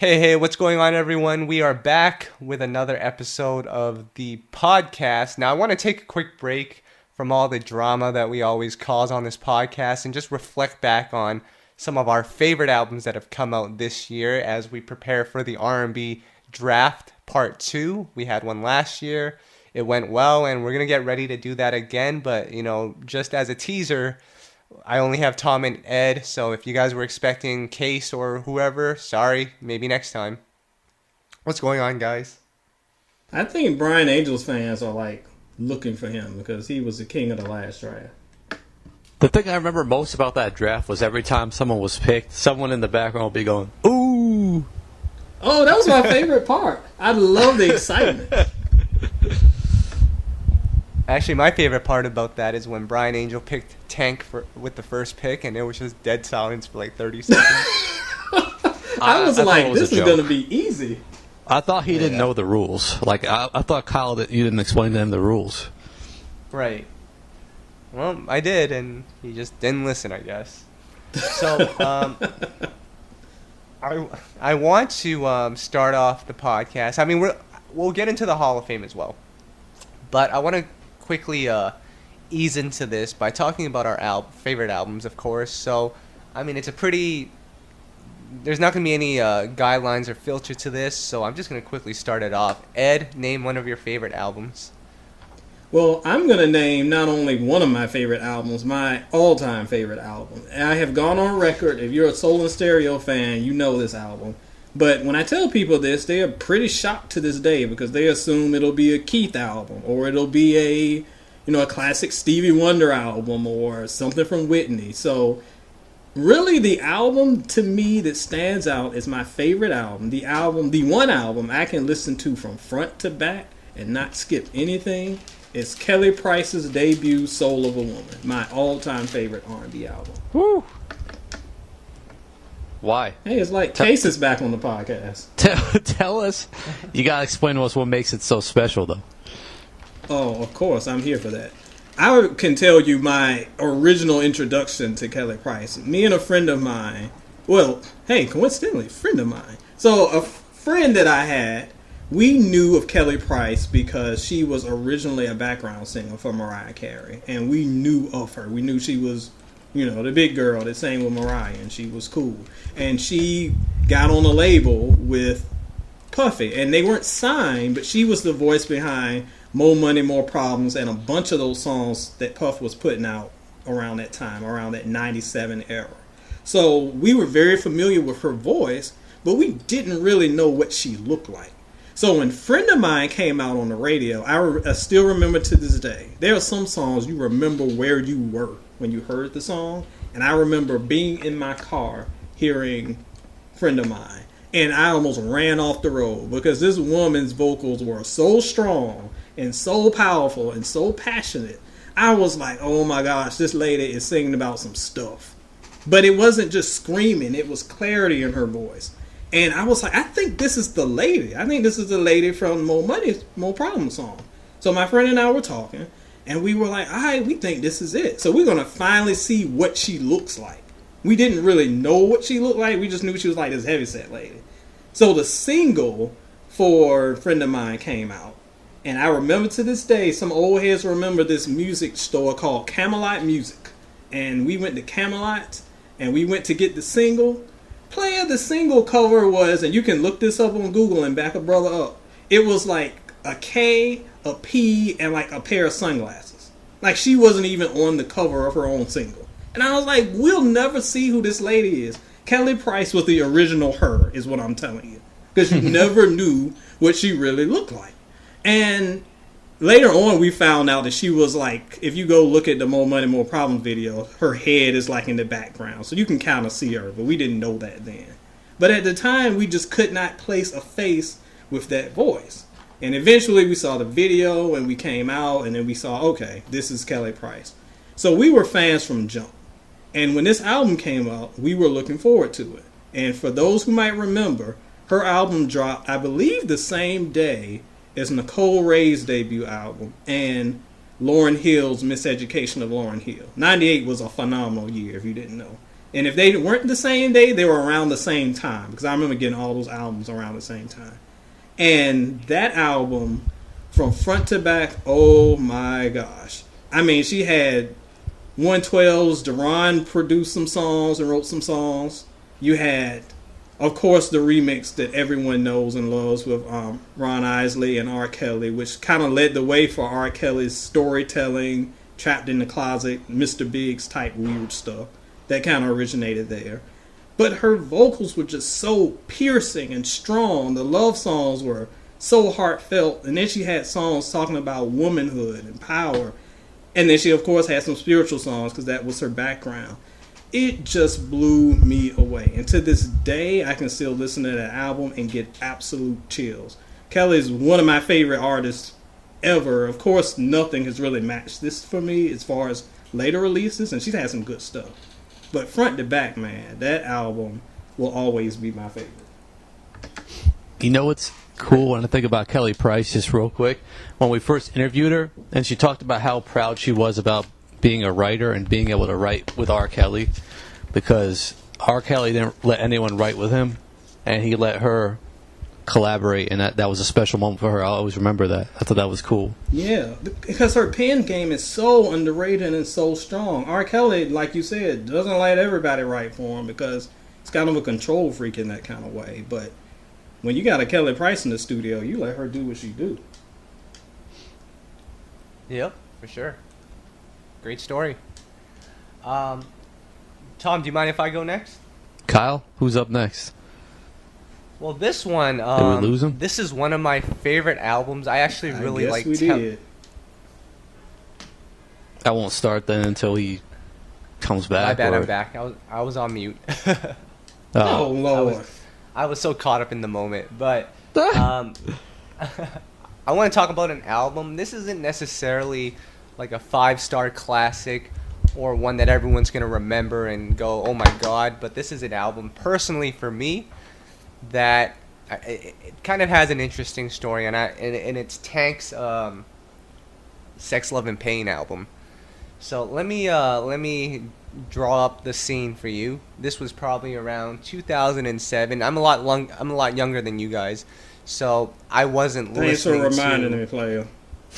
Hey, what's going on, everyone? We are back with another episode of the podcast. Now, I want to take a quick break from all the drama that we always cause on this podcast and just reflect back on some of our favorite albums that have come out this year as we prepare for the R&B Draft Part 2. We had one last year. It went well, and we're going to get ready to do that again. But, just as a teaser, I only have Tom and Ed, so if you guys were expecting Case or whoever, sorry, maybe next time. What's going on, guys? I think Brian Angels fans are looking for him because he was the king of the last draft. The thing I remember most about that draft was every time someone was picked, someone in the background would be going, "Ooh!" Oh, that was my favorite part. I love the excitement. Actually, my favorite part about that is when Brian Angel picked Tank with the first pick, and it was just dead silence for 30 seconds. I was like, this is going to be easy. I thought he didn't know the rules. I thought, Kyle, that you didn't explain to him the rules. Right. Well, I did, and he just didn't listen, I guess. So, I want to start off the podcast. I mean, we'll get into the Hall of Fame as well. But I want to quickly ease into this by talking about our favorite albums, of course. So, I mean, there's not going to be any guidelines or filter to this, so I'm just going to quickly start it off. Ed, name one of your favorite albums. Well, I'm going to name not only one of my favorite albums, my all-time favorite album. I have gone on record, if you're a Soul and Stereo fan, you know this album. But when I tell people this, they are pretty shocked to this day because they assume it'll be a Keith album or it'll be a classic Stevie Wonder album or something from Whitney. So really the album to me that stands out is my favorite album. The one album I can listen to from front to back and not skip anything is Kelly Price's debut Soul of a Woman, my all-time favorite R&B album. Woo! Why? Hey, it's like Case is back on the podcast. Tell us. You got to explain to us what makes it so special, though. Oh, of course. I'm here for that. I can tell you my original introduction to Kelly Price. Me and a friend of mine, coincidentally, friend of mine. So a friend that I had, we knew of Kelly Price because she was originally a background singer for Mariah Carey. And we knew of her. We knew she was the big girl that sang with Mariah, and she was cool. And she got on a label with Puffy, and they weren't signed, but she was the voice behind More Money, More Problems, and a bunch of those songs that Puff was putting out around that time, around that 97 era. So we were very familiar with her voice, but we didn't really know what she looked like. So when Friend of Mine came out on the radio, I still remember to this day, there are some songs you remember where you were when you heard the song. And I remember being in my car hearing Friend of Mine. And I almost ran off the road because this woman's vocals were so strong and so powerful and so passionate. I was like, oh my gosh, this lady is singing about some stuff. But it wasn't just screaming, it was clarity in her voice. And I was like, I think this is the lady. I think this is the lady from More Money, More Problems song. So my friend and I were talking, and we were like, all right, we think this is it. So we're going to finally see what she looks like. We didn't really know what she looked like. We just knew she was like this heavyset lady. So the single for Friend of Mine came out. And I remember to this day, some old heads remember this music store called Camelot Musiq. And we went to Camelot, and we went to get the single. The single cover was, and you can look this up on Google and back a brother up, it was like a K, a P, and like a pair of sunglasses. Like she wasn't even on the cover of her own single. And I was like, we'll never see who this lady is. Kelly Price was the original her, is what I'm telling you. Because you never knew what she really looked like. And later on, we found out that she was like, if you go look at the More Money, More Problems video, her head is like in the background. So you can kind of see her, but we didn't know that then. But at the time, we just could not place a face with that voice. And eventually we saw the video and we came out and then we saw, okay, this is Kelly Price. So we were fans from jump. And when this album came out, we were looking forward to it. And for those who might remember, her album dropped, I believe, the same day as Nicole Wray's debut album and Lauryn Hill's Miseducation of Lauryn Hill. 98 was a phenomenal year, if you didn't know. And if they weren't the same day, they were around the same time. Because I remember getting all those albums around the same time. And that album, from front to back, oh my gosh. I mean, she had 112's Deron produced some songs and wrote some songs. You had, of course, the remix that everyone knows and loves with Ron Isley and R. Kelly, which kind of led the way for R. Kelly's storytelling, Trapped in the Closet, Mr. Biggs type weird stuff. That kind of originated there. But her vocals were just so piercing and strong. The love songs were so heartfelt. And then she had songs talking about womanhood and power. And then she, of course, had some spiritual songs because that was her background. It just blew me away. And to this day, I can still listen to that album and get absolute chills. Kelly is one of my favorite artists ever. Of course, nothing has really matched this for me as far as later releases. And she's had some good stuff. But front to back, man, that album will always be my favorite. You know what's cool when I think about Kelly Price, just real quick? When we first interviewed her, and she talked about how proud she was about being a writer and being able to write with R. Kelly, because R. Kelly didn't let anyone write with him, and he let her collaborate, and that was a special moment for her. I'll always remember that. I thought that was cool. Yeah, because her pen game is so underrated and so strong. R. Kelly, like you said, doesn't let everybody write for him because he's kind of a control freak in that kind of way. But when you got a Kelly Price in the studio, you let her do what she do. Yep, for sure. Great story. Tom, do you mind if I go next? Kyle, who's up next? Well, this one, Did we lose him? This is one of my favorite albums. I actually really like. we did. I won't start then until he comes back. My bad, I'm back. I was on mute. Oh Lord! I was so caught up in the moment, but I want to talk about an album. This isn't necessarily like a 5-star classic or one that everyone's gonna remember and go, "Oh my God!" But this is an album, personally for me, that it kind of has an interesting story, and it's Tank's "Sex, Love, and Pain" album. So let me draw up the scene for you. This was probably around 2007. I'm a lot younger than you guys, so I wasn't listening. Thanks for reminding me, player.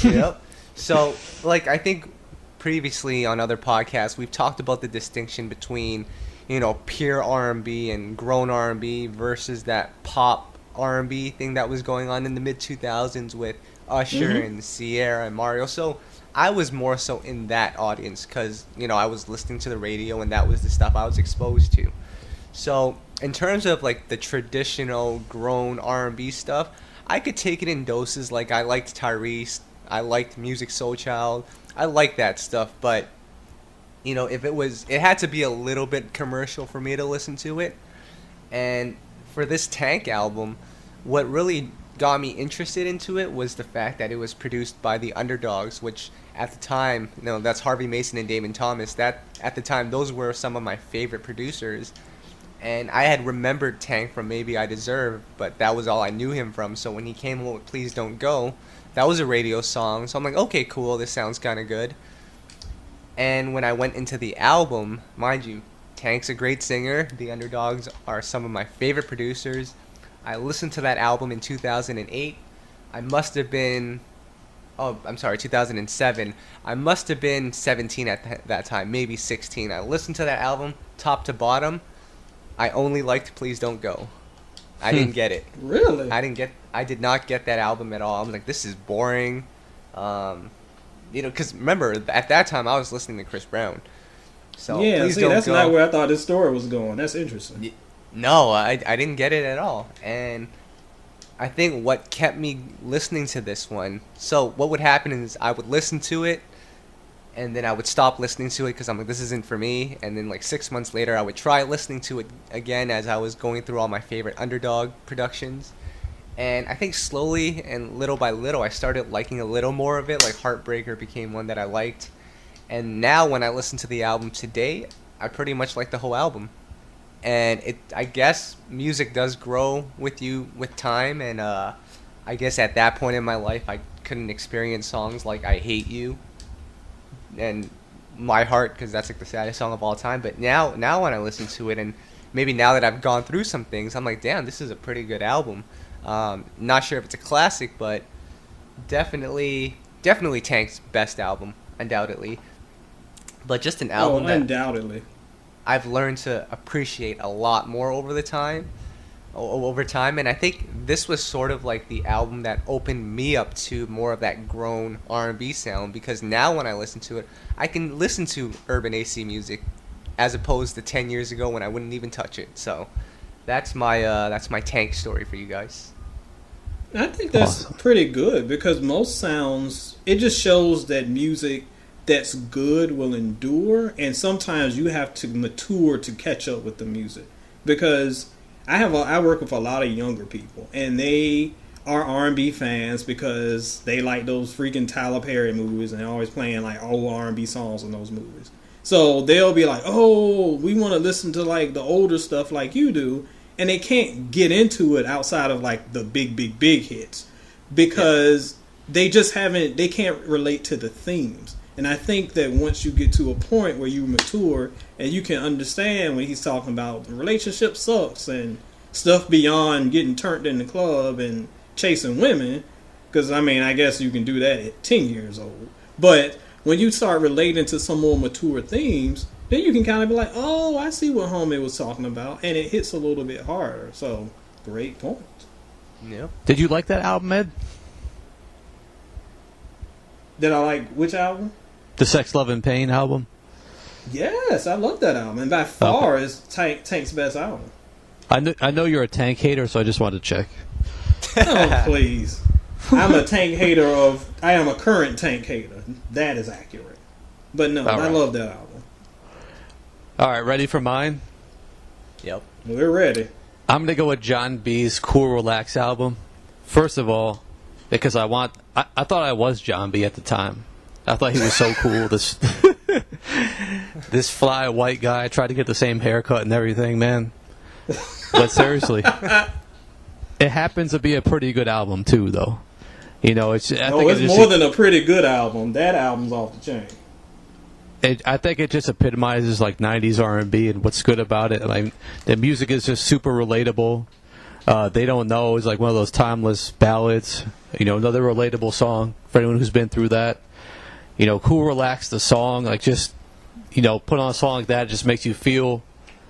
Yep. So, like, I think previously on other podcasts we've talked about the distinction between, you know, pure R&B and grown R&B versus that pop R&B thing that was going on in the mid 2000s with Usher and Sierra and Mario. So I was more so in that audience because, you know, I was listening to the radio and that was the stuff I was exposed to. So in terms of like the traditional grown R&B stuff, I could take it in doses. Like, I liked Tyrese, I liked Musiq Soulchild, I liked that stuff, but you know, if it had to be a little bit commercial for me to listen to it. And for this Tank album, what really got me interested into it was the fact that it was produced by the Underdogs, which at the time, you know, that's Harvey Mason and Damon Thomas. That at the time, those were some of my favorite producers. And I had remembered Tank from Maybe I Deserve, but that was all I knew him from. So when he came along with Please Don't Go, that was a radio song. So I'm like, okay, cool, this sounds kind of good. And when I went into the album, mind you, Tank's a great singer. The Underdogs are some of my favorite producers. I listened to that album in 2008. I must have been, 2007. I must have been 17 at that time, maybe 16. I listened to that album, top to bottom. I only liked Please Don't Go. I didn't get it. Really? I did not get that album at all. I was like, this is boring. You know, because remember, at that time, I was listening to Chris Brown. So yeah, Please see, Don't that's Go. not where I thought this story was going. That's interesting. No, I didn't get it at all. And I think what kept me listening to this one, so what would happen is I would listen to it, and then I would stop listening to it because I'm like, this isn't for me. And then like 6 months later, I would try listening to it again as I was going through all my favorite Underdog productions. And I think slowly and little by little, I started liking a little more of it. Like Heartbreaker became one that I liked. And now when I listen to the album today, I pretty much like the whole album. And I guess music does grow with you with time. And I guess at that point in my life, I couldn't experience songs like I Hate You and my heart because that's like the saddest song of all time. But now when I listen to it, and maybe now that I've gone through some things, I'm like, damn, this is a pretty good album. Not sure if it's a classic, but definitely Tank's best album, undoubtedly. But just an album that undoubtedly I've learned to appreciate a lot more over time, and I think this was sort of like the album that opened me up to more of that grown R&B sound, because now when I listen to it, I can listen to urban AC music as opposed to 10 years ago when I wouldn't even touch it. So that's my Tank story for you guys. I think that's pretty good, because most sounds, it just shows that music that's good will endure, and sometimes you have to mature to catch up with the music. Because I work with a lot of younger people, and they are R&B fans because they like those freaking Tyler Perry movies, and they're always playing like old R&B songs in those movies. So they'll be like, oh, we want to listen to like the older stuff like you do, and they can't get into it outside of like the big hits, because they can't relate to the themes. And I think that once you get to a point where you mature and you can understand when he's talking about the relationship sucks and stuff beyond getting turned in the club and chasing women, because I mean, I guess you can do that at 10 years old. But when you start relating to some more mature themes, then you can kind of be like, oh, I see what homie was talking about, and it hits a little bit harder. So, great point. Yeah. Did you like that album, Ed? Did I like which album? The Sex, Love, and Pain album? Yes, I love that album. And by far, it's Tank's best album. I know you're a Tank hater, so I just wanted to check. Oh, please. I am a current Tank hater. That is accurate. But no, I love that album. All right, ready for mine? Yep. We're ready. I'm going to go with Jon B's Cool Relax album. First of all, because I thought I was Jon B at the time. I thought he was so cool. This fly white guy. I tried to get the same haircut and everything, man. But seriously, it happens to be a pretty good album too, though. You know, it's more than a pretty good album. That album's off the chain. I think it just epitomizes like 90s R&B and what's good about it. Like, the music is just super relatable. They Don't Know is like one of those timeless ballads. You know, another relatable song for anyone who's been through that. You know, Cool Relax, the song, like, just, you know, put on a song like that, it just makes you feel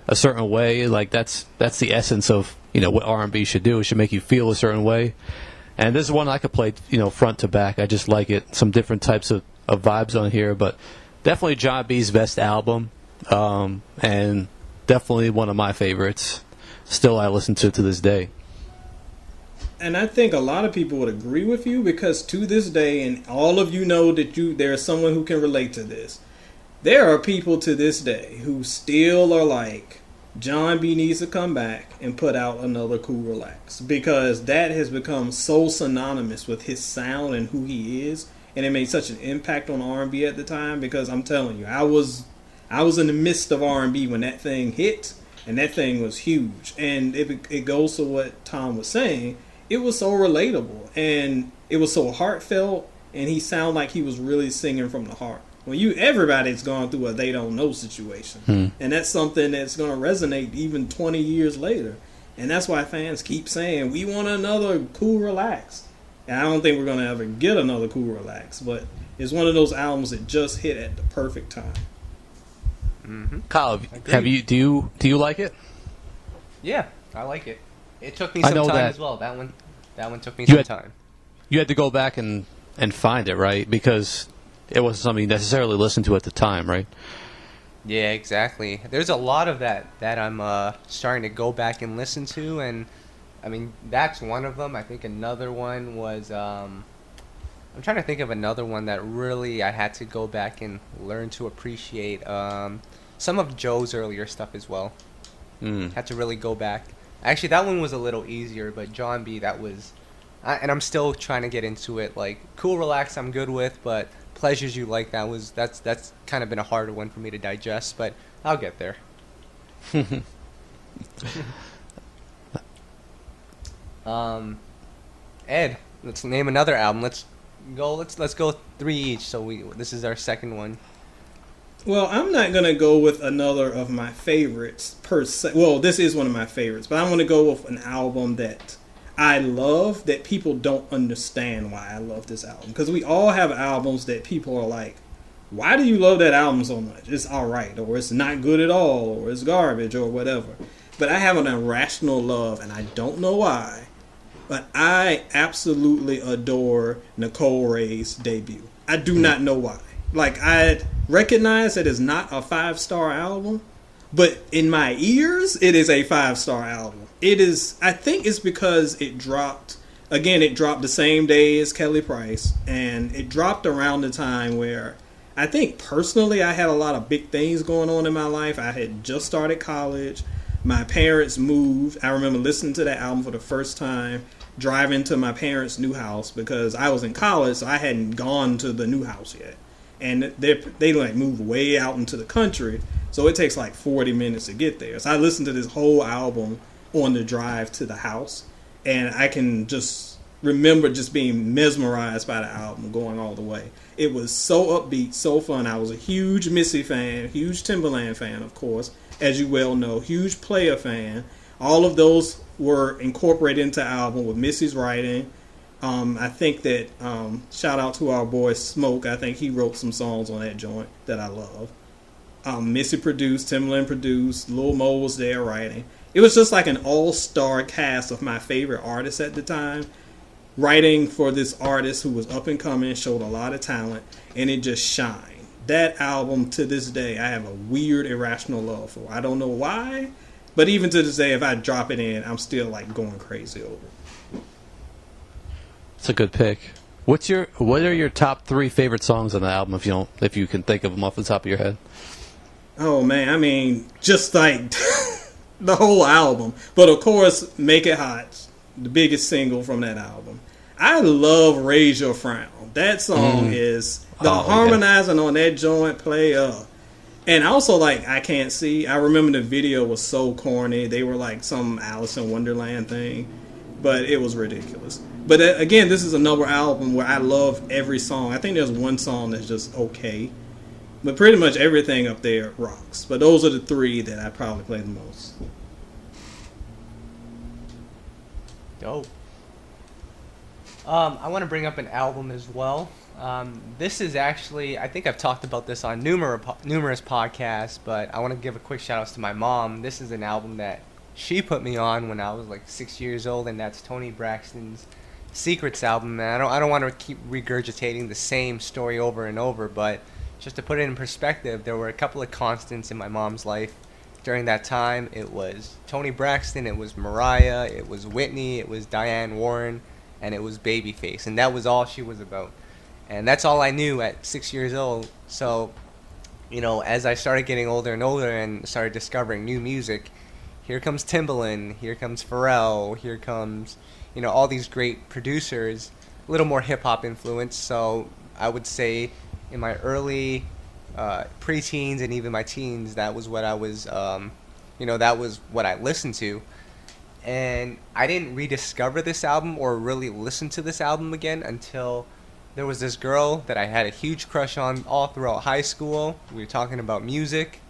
a certain way. Like, that's the essence of, you know, what R&B should do. It should make you feel a certain way. And this is one I could play, you know, front to back. I just like it. Some different types of vibes on here, but definitely Jon B's best album, and definitely one of my favorites. Still, I listen to this day. And I think a lot of people would agree with you, because to this day, and all of you know that there's someone who can relate to this, there are people to this day who still are like, Jon B needs to come back and put out another Cool Relax, because that has become so synonymous with his sound and who he is, and it made such an impact on R&B at the time. Because I'm telling you, I was in the midst of R&B when that thing hit, and that thing was huge. And it goes to what Tom was saying. It was so relatable, and it was so heartfelt, and he sounded like he was really singing from the heart. Everybody's gone through a They Don't Know situation, and that's something that's going to resonate even 20 years later. And that's why fans keep saying, we want another Cool Relax. And I don't think we're going to ever get another Cool Relax, but it's one of those albums that just hit at the perfect time. Mm-hmm. Kyle, do you like it? Yeah, I like it. It took me some time as well. That one took me some time. You had to go back and find it, right? Because it wasn't something you necessarily listened to at the time, right? Yeah, exactly. There's a lot of that I'm starting to go back and listen to, and I mean, that's one of them. I think another one was I'm trying to think of another one that really I had to go back and learn to appreciate. Some of Joe's earlier stuff as well. Had to really go back. Actually, that one was a little easier, but Jon B, that was... and I'm still trying to get into it. Like, Cool Relax I'm good with, but Pleasures You Like, that's kind of been a harder one for me to digest, but I'll get there. Ed, let's name another album. Let's go 3 each, so this is our second one. Well, I'm not going to go with another of my favorites per se. Well, this is one of my favorites, but I'm going to go with an album that I love that people don't understand why I love this album. Because we all have albums that people are like, why do you love that album so much? It's alright, or it's not good at all, or it's garbage, or whatever. But I have an irrational love, and I don't know why, but I absolutely adore Nicole Wray's debut. I do not know why. Like, I recognize that it's not a 5-star album, but in my ears, it is a 5-star album. It is, I think it's because it dropped the same day as Kelly Price, and it dropped around the time where I think personally I had a lot of big things going on in my life. I had just started college. My parents moved. I remember listening to that album for the first time, driving to my parents' new house because I was in college, so I hadn't gone to the new house yet. And they like move way out into the country, so it takes like 40 minutes to get there. So I listened to this whole album on the drive to the house, and I can just remember just being mesmerized by the album going all the way. It was so upbeat, so fun. I was a huge Missy fan, huge Timbaland fan, of course, as you well know, huge Player fan. All of those were incorporated into the album with Missy's writing. I think that, shout out to our boy Smoke, I think he wrote some songs on that joint that I love. Missy produced, Timbaland produced, Lil Mo was there writing. It was just like an all-star cast of my favorite artists at the time, writing for this artist who was up and coming, showed a lot of talent, and it just shined. That album, to this day, I have a weird, irrational love for. I don't know why, but even to this day, if I drop it in, I'm still like going crazy over it. It's a good pick. What are your top 3 favorite songs on the album, if you can think of them off the top of your head? Oh man, I mean, just like the whole album. But of course, Make It Hot, the biggest single from that album. I love Raise Your Frown. That song is the harmonizing on that joint play up. And also, like, I Can't See. I remember the video was so corny. They were like some Alice in Wonderland thing, but it was ridiculous. But again, this is another album where I love every song. I think there's one song that's just okay, but pretty much everything up there rocks. But those are the 3 that I probably play the most. Dope. I want to bring up an album as well. This is actually, I think I've talked about this on numerous podcasts, but I want to give a quick shout out to my mom. This is an album that she put me on when I was like 6 years old, and that's Toni Braxton's Secrets album. And I don't want to keep regurgitating the same story over and over, but just to put it in perspective, there were a couple of constants in my mom's life during that time. It was Toni Braxton, it was Mariah, it was Whitney, it was Diane Warren, and it was Babyface, and that was all she was about. And that's all I knew at 6 years old. So, you know, as I started getting older and older and started discovering new music, here comes Timbaland, here comes Pharrell, here comes, you know, all these great producers, a little more hip-hop influence. So I would say in my early preteens and even my teens, that was what I was, that was what I listened to. And I didn't rediscover this album or really listen to this album again until there was this girl that I had a huge crush on all throughout high school. We were talking about music,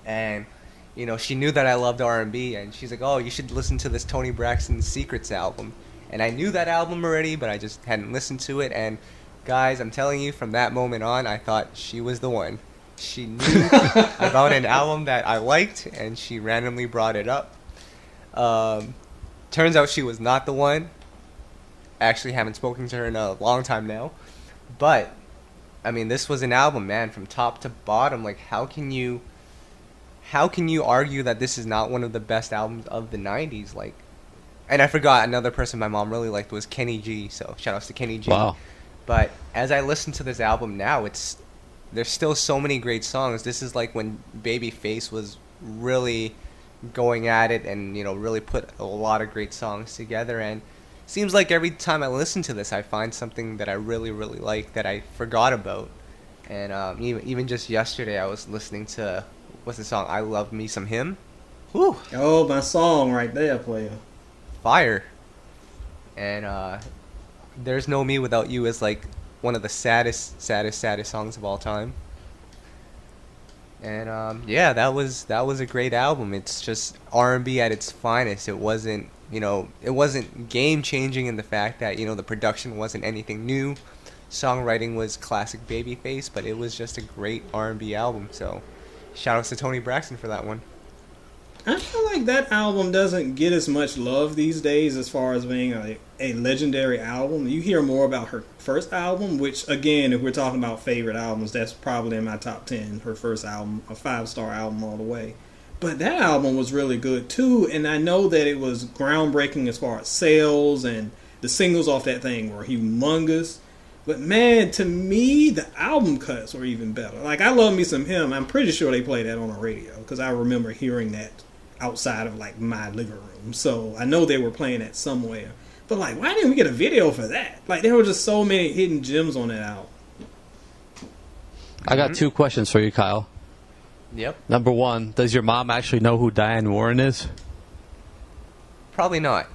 and you know, she knew that I loved R&B, and she's like, "Oh, you should listen to this Toni Braxton Secrets album." And I knew that album already, but I just hadn't listened to it. And guys, I'm telling you, from that moment on, I thought she was the one. She knew about an album that I liked, and she randomly brought it up. Turns out she was not the one. Actually haven't spoken to her in a long time now. But, I mean, this was an album, man, from top to bottom. Like, how can you argue that this is not one of the best albums of the 90s? Like, and I forgot another person my mom really liked was Kenny G, so shout outs to Kenny G. Wow. But as I listen to this album now, there's still so many great songs. This is like when Babyface was really going at it and, you know, really put a lot of great songs together. And it seems like every time I listen to this, I find something that I really, really like that I forgot about. And even just yesterday, I was listening to, what's the song? I Love Me Some Him. Whew. Oh, my song right there, player. Fire. And There's No Me Without You is like one of the saddest songs of all time. And yeah, that was a great album. It's just R&B at its finest. It wasn't, it wasn't game changing in the fact that, the production wasn't anything new. Songwriting was classic Babyface, but it was just a great R&B album. So, shout outs to Toni Braxton for that one. I feel like that album doesn't get as much love these days as far as being a legendary album. You hear more about her first album, which, again, if we're talking about favorite albums, that's probably in my top 10. Her first album, a 5-star album all the way. But that album was really good, too, and I know that it was groundbreaking as far as sales, and the singles off that thing were humongous. But, man, to me, the album cuts were even better. Like, I love me some Him. I'm pretty sure they played that on the radio, because I remember hearing that outside of like my living room, so I know they were playing that somewhere. But like, why didn't we get a video for that? Like, there were just so many hidden gems on that album. I got 2 questions for you, Kyle. Yep. Number 1, does your mom actually know who Diane Warren is? Probably not.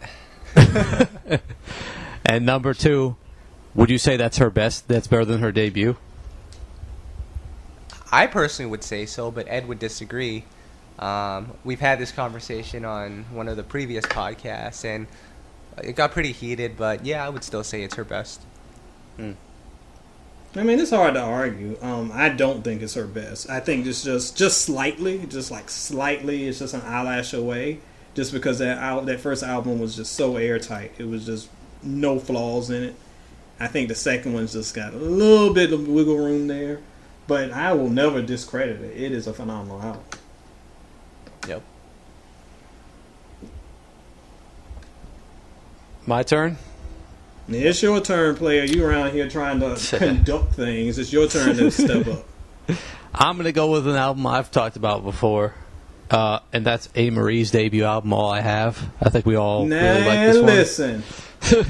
And number 2, would you say that's her best? That's better than her debut? I personally would say so, but Ed would disagree. We've had this conversation on one of the previous podcasts, and it got pretty heated, but yeah, I would still say it's her best. I mean, it's hard to argue. I don't think it's her best. I think it's just slightly, slightly, it's just an eyelash away, just because that first album was just so airtight. It was just no flaws in it. I think the second one's just got a little bit of wiggle room there, but I will never discredit it. It is a phenomenal album. Yep. My turn? It's your turn, player. You around here trying to conduct things. It's your turn to step up. I'm going to go with an album I've talked about before, and that's Amerie's debut album, All I Have. I think we all really like this one. Listen.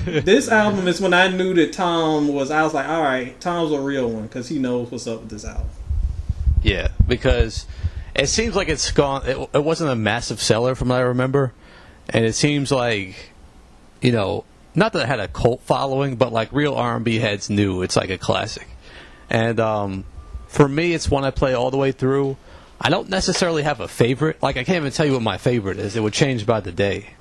This album is when I knew that I was like, all right, Tom's a real one, because he knows what's up with this album. Yeah, because it seems like it's gone. It wasn't a massive seller from what I remember, and it seems like, not that it had a cult following, but like real R&B heads knew it's like a classic. And for me, it's one I play all the way through. I don't necessarily have a favorite. Like, I can't even tell you what my favorite is. It would change by the day.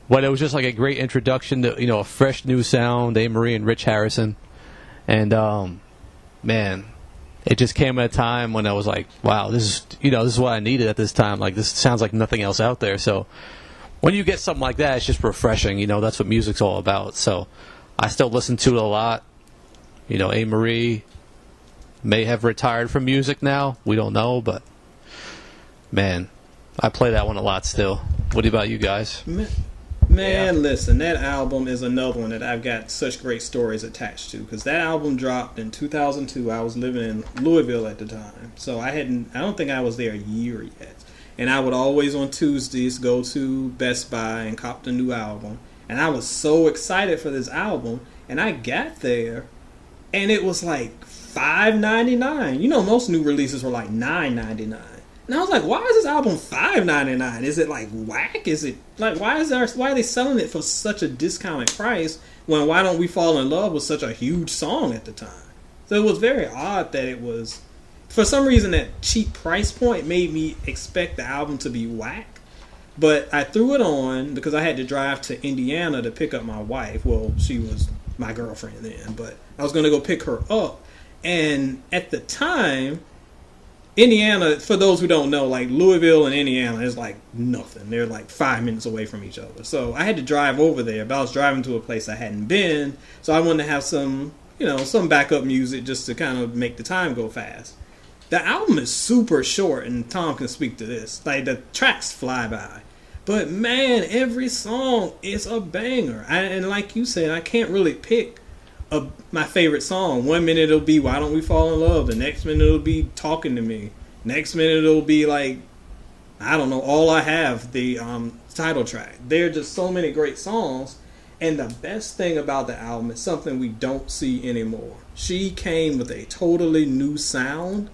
But it was just like a great introduction to a fresh new sound, Amerie and Rich Harrison, and man. It just came at a time when I was like, wow, this is what I needed at this time. Like, this sounds like nothing else out there. So when you get something like that, it's just refreshing. That's what music's all about. So I still listen to it a lot. Amerie may have retired from music now. We don't know, but man, I play that one a lot still. What about you guys? Man, listen, that album is another one that I've got such great stories attached to, because that album dropped in 2002. I was living in Louisville at the time, so I don't think I was there a year yet. And I would always on Tuesdays go to Best Buy and cop the new album. And I was so excited for this album, and I got there, and it was like $5.99. Most new releases were like $9.99. And I was like, why is this album $5.99? Is it like whack? Is it like why are they selling it for such a discounted price when Why Don't We Fall in Love was such a huge song at the time? So it was very odd that it was, for some reason, that cheap price point made me expect the album to be whack. But I threw it on because I had to drive to Indiana to pick up my wife. Well, she was my girlfriend then, but I was going to go pick her up. And at the time, Indiana, for those who don't know, like Louisville and Indiana is like nothing. They're like 5 minutes away from each other. So I had to drive over there, but I was driving to a place I hadn't been. So I wanted to have some backup music just to kind of make the time go fast. The album is super short, and Tom can speak to this. Like, the tracks fly by. But man, every song is a banger. And like you said, I can't really pick my favorite song. 1 minute it'll be Why Don't We Fall in Love. The next minute it'll be Talking to Me. Next minute it'll be like, I don't know, All I Have, the title track. There are just so many great songs. And the best thing about the album is something we don't see anymore. She came with a totally new sound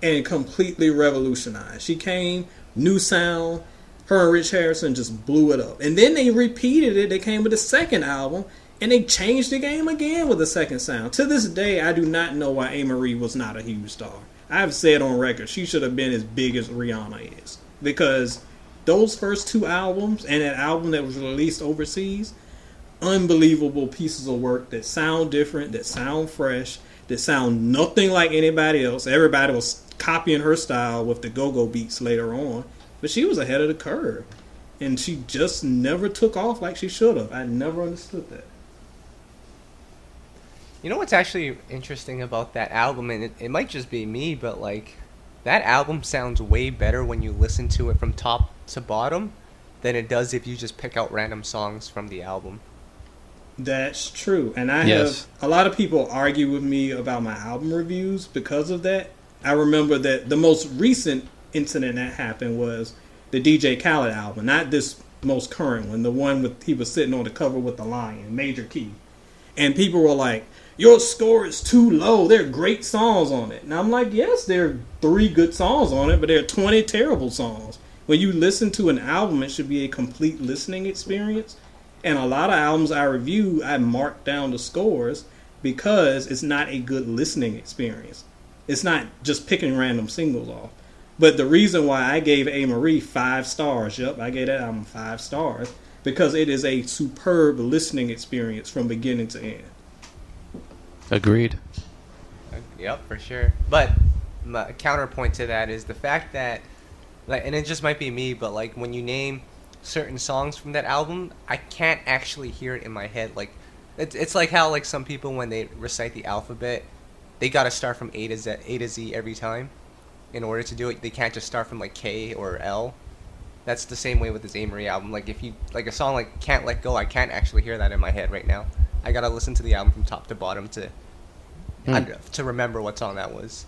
and completely revolutionized. She came, new sound. Her and Rich Harrison just blew it up. And then they repeated it. They came with the second album. And they changed the game again with the second sound. To this day, I do not know why Amerie was not a huge star. I've said on record, she should have been as big as Rihanna is. Because those first 2 albums and that album that was released overseas, unbelievable pieces of work that sound different, that sound fresh, that sound nothing like anybody else. Everybody was copying her style with the go-go beats later on. But she was ahead of the curve. And she just never took off like she should have. I never understood that. You know what's actually interesting about that album, and it might just be me, but like that album sounds way better when you listen to it from top to bottom than it does if you just pick out random songs from the album. That's true. And I have a lot of people argue with me about my album reviews because of that. I remember that the most recent incident that happened was the DJ Khaled album, not this most current one, the one with he was sitting on the cover with the lion, Major Key. And people were like, your score is too low. There are great songs on it. And I'm like, yes, there are 3 good songs on it, but there are 20 terrible songs. When you listen to an album, it should be a complete listening experience. And a lot of albums I review, I mark down the scores because it's not a good listening experience. It's not just picking random singles off. But the reason why I gave Amerie 5 stars, I gave that album 5 stars, because it is a superb listening experience from beginning to end. Agreed. Yep, for sure. But my counterpoint to that is the fact that, like, and it just might be me, but like when you name certain songs from that album, I can't actually hear it in my head. Like, it's like how like some people when they recite the alphabet, they gotta start from A to Z every time. In order to do it, they can't just start from like K or L. That's the same way with this Amerie album. Like if you like a song like Can't Let Go, I can't actually hear that in my head right now. I gotta listen to the album from top to bottom to remember what song that was.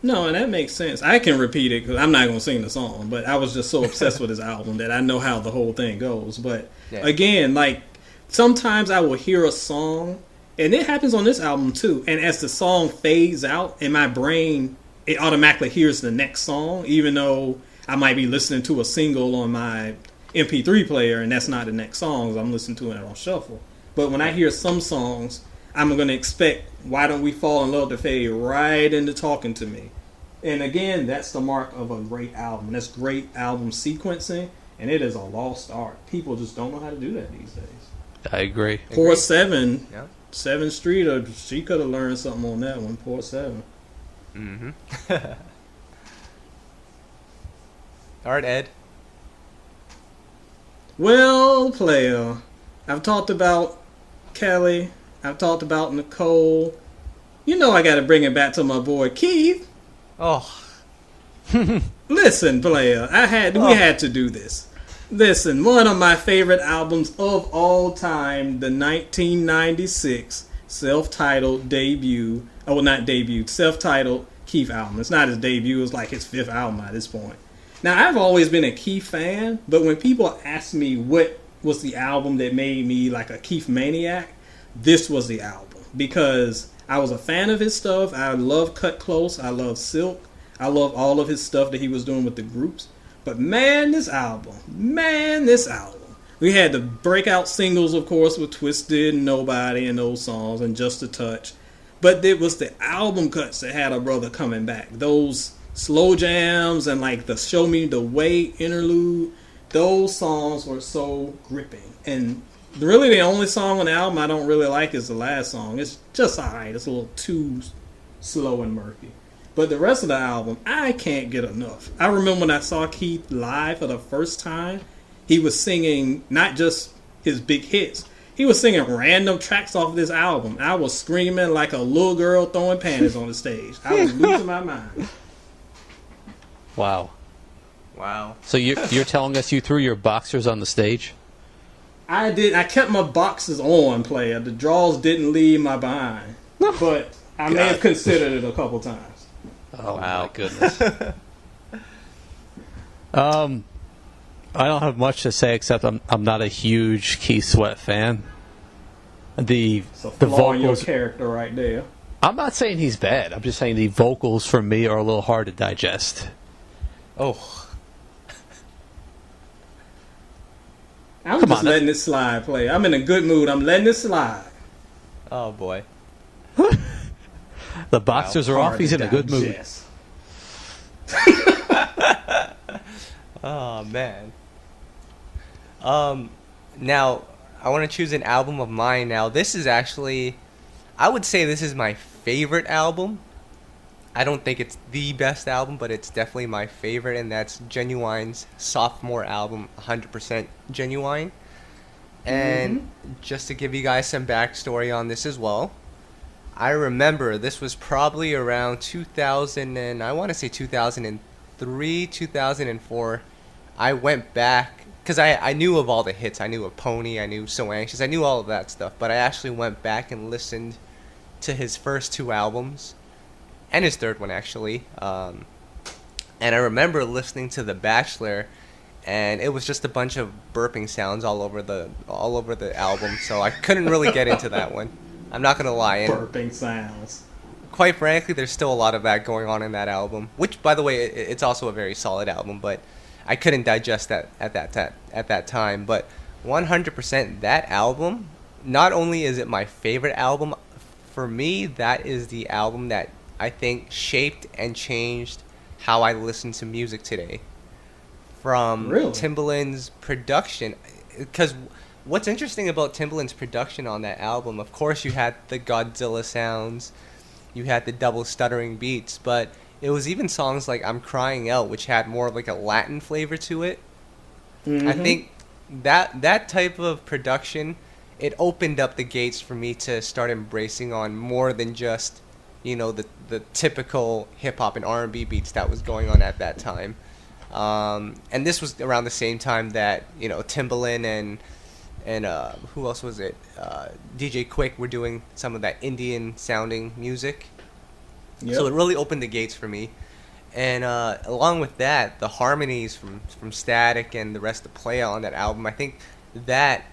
No, and that makes sense. I can repeat it because I'm not going to sing the song, but I was just so obsessed with this album that I know how the whole thing goes. But again, like sometimes I will hear a song, and it happens on this album too, and as the song fades out in my brain, it automatically hears the next song, even though I might be listening to a single on my MP3 player, and that's not the next song. I'm listening to it on shuffle. But when I hear some songs, I'm going to expect Why Don't We Fall in Love to fade right into Talking to Me. And again, that's the mark of a great album. That's great album sequencing, and it is a lost art. People just don't know how to do that these days. I agree. Poor Seven, 7th Street, she could have learned something on that one. Poor Seven. Mm-hmm. All right, Ed. Well, player, I've talked about Kelly. I've talked about Nicole. You know I got to bring it back to my boy Keith. Oh. Listen, player, we had to do this. Listen, one of my favorite albums of all time, the 1996 self-titled debut. Oh, not debut, self-titled Keith album. It's not his debut. It's like his 5th album at this point. Now, I've always been a Keith fan, but when people ask me what was the album that made me like a Keith maniac, this was the album. Because I was a fan of his stuff. I love Cut Close. I love Silk. I love all of his stuff that he was doing with the groups. But man, this album. We had the breakout singles, of course, with Twisted and Nobody and those songs and Just a Touch. But it was the album cuts that had a brother coming back. Those slow jams and like the Show Me the Way interlude, those songs were so gripping. And really the only song on the album I don't really like is the last song. It's just alright. It's a little too slow and murky. But the rest of the album, I can't get enough. I remember when I saw Keith live for the first time, he was singing not just his big hits. He was singing random tracks off of this album. I was screaming like a little girl throwing panties on the stage. I was losing my mind. Wow. Wow. So you're telling us you threw your boxers on the stage? I did. I kept my boxes on, player. The drawers didn't leave my behind. But I may have considered it a couple times. Oh, wow. My goodness. I don't have much to say except I'm not a huge Keith Sweat fan. The vocals in your character right there. I'm not saying he's bad. I'm just saying the vocals for me are a little hard to digest. Oh. I'm just letting it slide, play. I'm in a good mood. I'm letting it slide. Oh boy. The boxers are off. He's in a good mood. Oh man. Now I want to choose an album of mine. Now this is actually, I would say this is my favorite album. I don't think it's the best album, but it's definitely my favorite, and that's Ginuwine's sophomore album, 100% Ginuwine. And just to give you guys some backstory on this as well, I remember this was probably around 2000 and I want to say 2003, 2004. I went back because I knew of all the hits. I knew of Pony, I knew So Anxious, I knew all of that stuff. But I actually went back and listened to his first two albums and his third one actually. And I remember listening to The Bachelor, and it was just a bunch of burping sounds all over the album. So I couldn't really get into that one. I'm not gonna lie. And burping sounds. Quite frankly, there's still a lot of that going on in that album. Which, by the way, it's also a very solid album. But I couldn't digest that at that time. But 100%, that album. Not only is it my favorite album, for me, that is the album that I think shaped and changed how I listen to music today. From really? Timbaland's production, because what's interesting about Timbaland's production on that album, of course you had the Godzilla sounds, you had the double stuttering beats, but it was even songs like I'm Crying Out, which had more of like a Latin flavor to it. I think that type of production, it opened up the gates for me to start embracing on more than just, you know, the typical hip-hop and R&B beats that was going on at that time. And this was around the same time that, you know, Timbaland and who else was it? DJ Quick were doing some of that Indian sounding music. Yep. So it really opened the gates for me. And along with that, the harmonies from Static and the rest of Playa on that album, I think that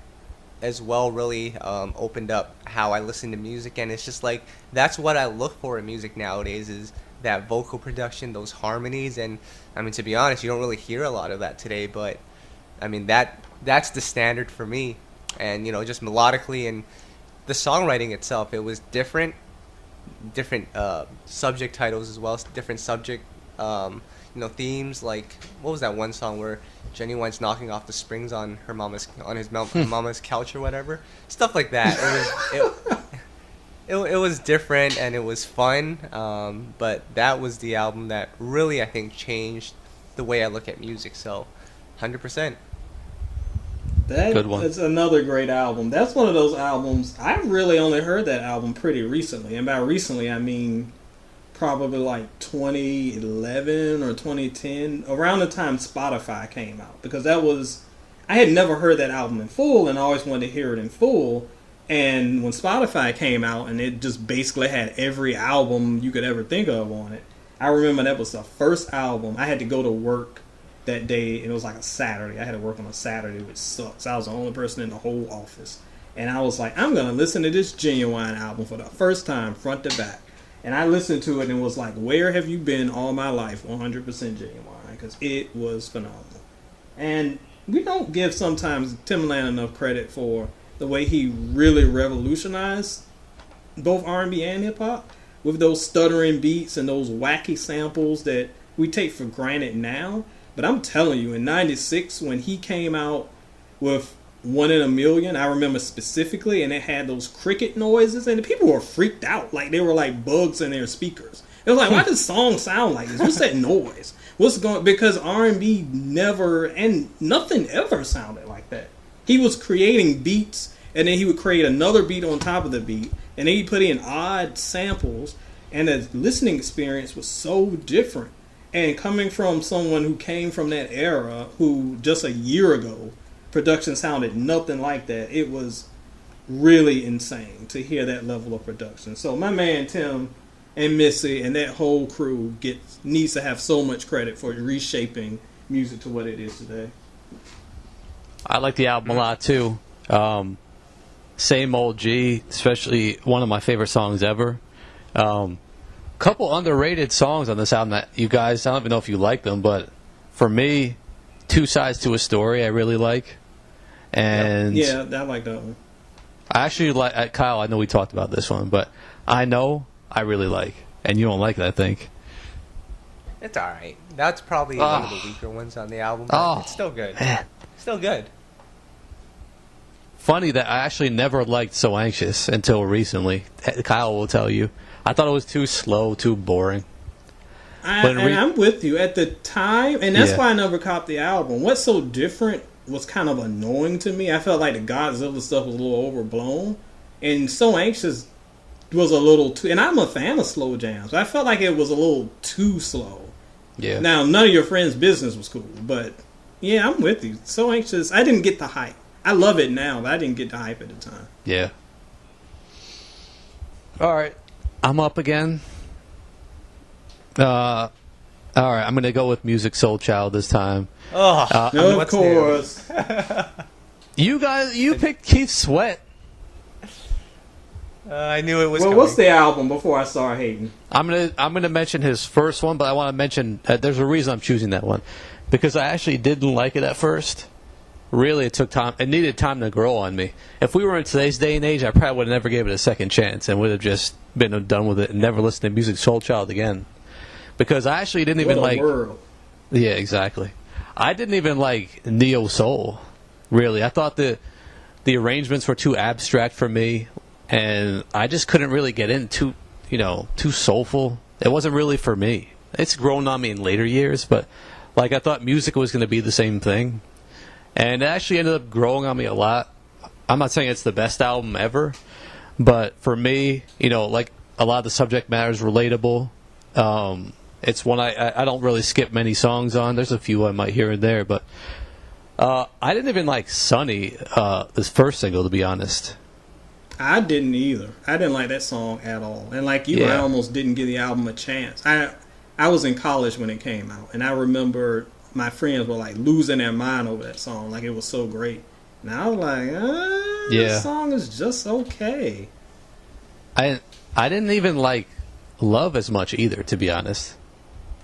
as well really opened up how I listen to music. And it's just like, that's what I look for in music nowadays, is that vocal production, those harmonies. And I mean, to be honest, you don't really hear a lot of that today, but I mean, that's the standard for me. And, you know, just melodically and the songwriting itself, it was different subject titles as well, different subject themes. Like, what was that one song where Ginuwine's knocking off the springs on her mama's couch or whatever, stuff like that. It was different and it was fun, but that was the album that really, I think, changed the way I look at music. So 100%. Good one. That's another great album. That's one of those albums, I really only heard that album pretty recently. And by recently, I mean probably like 2011 or 2010, around the time Spotify came out. Because I had never heard that album in full and I always wanted to hear it in full. And when Spotify came out and it just basically had every album you could ever think of on it, I remember that was the first album. I had to go to work that day. It was like a Saturday. I had to work on a Saturday, which sucks. I was the only person in the whole office. And I was like, I'm going to listen to this Ginuwine album for the first time, front to back. And I listened to it and was like, where have you been all my life? 100% Ginuwine, because it was phenomenal. And we don't give sometimes Timbaland enough credit for the way he really revolutionized both R&B and hip-hop with those stuttering beats and those wacky samples that we take for granted now. But I'm telling you, in 96, when he came out with One in a Million, I remember specifically, and it had those cricket noises, and the people were freaked out. Like, they were like bugs in their speakers. It was like, why does the song sound like this? What's that noise? Because R&B never, and nothing ever sounded like that. He was creating beats, and then he would create another beat on top of the beat, and then he put in odd samples, and the listening experience was so different. And coming from someone who came from that era, who just a year ago, production sounded nothing like that, it was really insane to hear that level of production. So my man Tim and Missy and that whole crew needs to have so much credit for reshaping music to what it is today. I like the album a lot too. Same Old G, especially one of my favorite songs ever. Couple underrated songs on this album that you guys, I don't even know if you like them, but for me, Two Sides to a Story I really like. And yeah, I like that one. I actually like, Kyle, I know we talked about this one, but I Know I really like, and you don't like it, I think. It's all right. That's probably one of the weaker ones on the album, but it's still good. Man. Still good. Funny that I actually never liked So Anxious until recently. Kyle will tell you. I thought it was too slow, too boring. I'm with you. At the time, and that's why I never copped the album. What's so different was kind of annoying to me. I felt like the Godzilla stuff was a little overblown. And So Anxious was a little too... And I'm a fan of slow jams. But I felt like it was a little too slow. Yeah. Now, None of Your Friends' Business was cool. But, yeah, I'm with you. So Anxious. I didn't get the hype. I love it now, but I didn't get the hype at the time. Yeah. All right. I'm up again. All right. I'm going to go with Musiq Soulchild this time. Of course. You picked Keith Sweat. I knew it was Well, coming. what's the album before I start hating? I'm gonna mention his first one, but I want to mention there's a reason I'm choosing that one, because I actually didn't like it at first. Really, it took time. It needed time to grow on me. If we were in today's day and age, I probably would have never gave it a second chance and would have just been done with it and never listened to Musiq Soulchild again. Because I actually didn't even like. World. Yeah, exactly. I didn't even like neo soul. Really, I thought the arrangements were too abstract for me, and I just couldn't really get into too soulful. It wasn't really for me. It's grown on me in later years, but like I thought music was going to be the same thing. And it actually ended up growing on me a lot. I'm not saying it's the best album ever, but for me, like a lot of the subject matter is relatable. It's one I don't really skip many songs on. There's a few I might hear and there, but I didn't even like Sunny, this first single, to be honest. I didn't either. I didn't like that song at all. And like you, I almost didn't give the album a chance. I was in college when it came out, and I remember my friends were like losing their mind over that song, like it was so great. And I was like, this song is just okay. I didn't even like Love as much either, to be honest.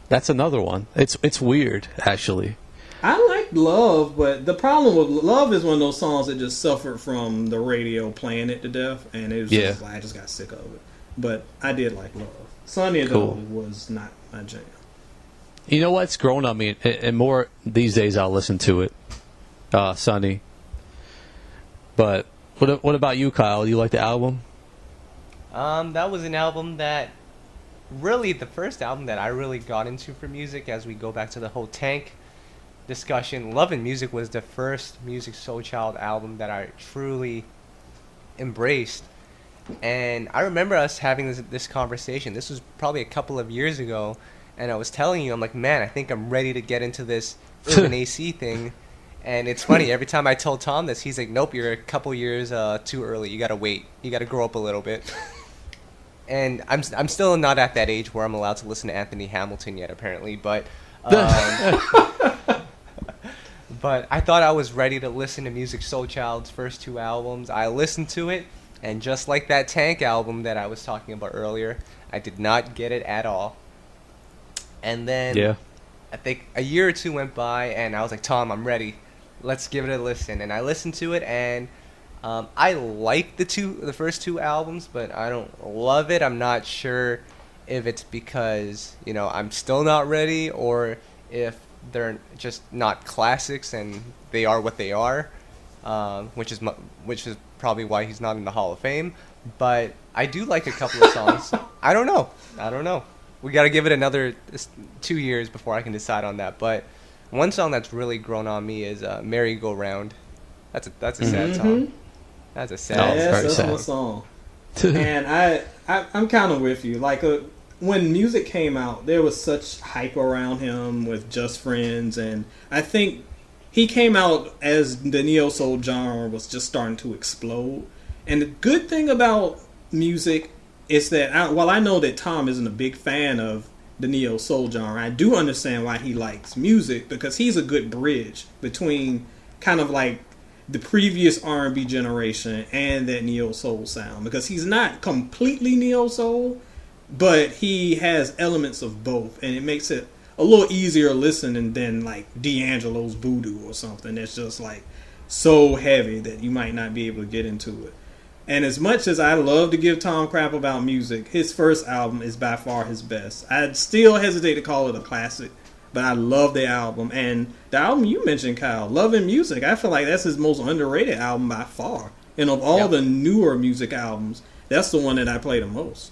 That's another one. It's weird, actually. I like Love, but the problem with Love is one of those songs that just suffered from the radio playing it to death, and it was just like I just got sick of it. But I did like Love. Sunny though was not my jam. You know what's grown on me, and more these days I'll listen to it, Sunny. But what about you, Kyle? You like the album? That was an album that, really the first album that I really got into for music, as we go back to the whole Tank discussion. Love and Music was the first Musiq Soulchild album that I truly embraced. And I remember us having this conversation. This was probably a couple of years ago. And I was telling you, I'm like, man, I think I'm ready to get into this urban AC thing. And it's funny, every time I told Tom this, he's like, nope, you're a couple years too early. You got to wait. You got to grow up a little bit. And I'm still not at that age where I'm allowed to listen to Anthony Hamilton yet, apparently. But but I thought I was ready to listen to Musiq Soulchild's first two albums. I listened to it, and just like that Tank album that I was talking about earlier, I did not get it at all. And then I think a year or two went by, and I was like, Tom, I'm ready. Let's give it a listen. And I listened to it, and I like the first two albums, but I don't love it. I'm not sure if it's because I'm still not ready, or if they're just not classics and they are what they are, which is probably why he's not in the Hall of Fame. But I do like a couple of songs. I don't know. We got to give it another 2 years before I can decide on that. But one song that's really grown on me is "Merry Go Round." That's a sad song. That's a sad song. And I'm kind of with you. Like when music came out, there was such hype around him with Just Friends, and I think he came out as the neo soul genre was just starting to explode. And the good thing about music is that while I know that Tom isn't a big fan of the neo soul genre, I do understand why he likes music, because he's a good bridge between kind of like the previous R&B generation and that neo soul sound, because he's not completely neo soul, but he has elements of both, and it makes it a little easier listening than like D'Angelo's Voodoo or something that's just like so heavy that you might not be able to get into it. And as much as I love to give Tom crap about Musiq, his first album is by far his best. I'd still hesitate to call it a classic, but I love the album. And the album you mentioned, Kyle, Loving Music, I feel like that's his most underrated album by far. And of all the newer Musiq albums, that's the one that I play the most.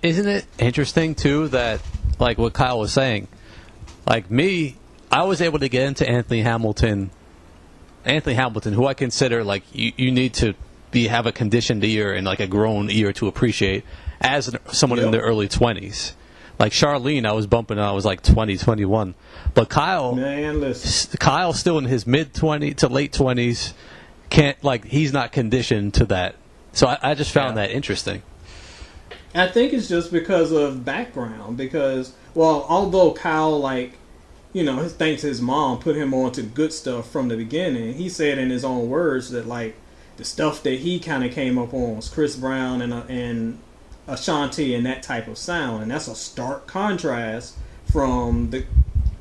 Isn't it interesting, too, that, like what Kyle was saying, like me, I was able to get into Anthony Hamilton, who I consider, like, you need to have a conditioned ear and, like, a grown ear to appreciate as someone in their early 20s. Like Charlene, I was bumping, I was like 20, 21. But Kyle's still in his mid-20s to late 20s. He's not conditioned to that. So I just found that interesting. I think it's just because of background. Because, well, although Kyle, thanks his mom put him on to good stuff from the beginning, he said in his own words that, like, the stuff that he kind of came up on was Chris Brown and Ashanti and that type of sound. And that's a stark contrast from the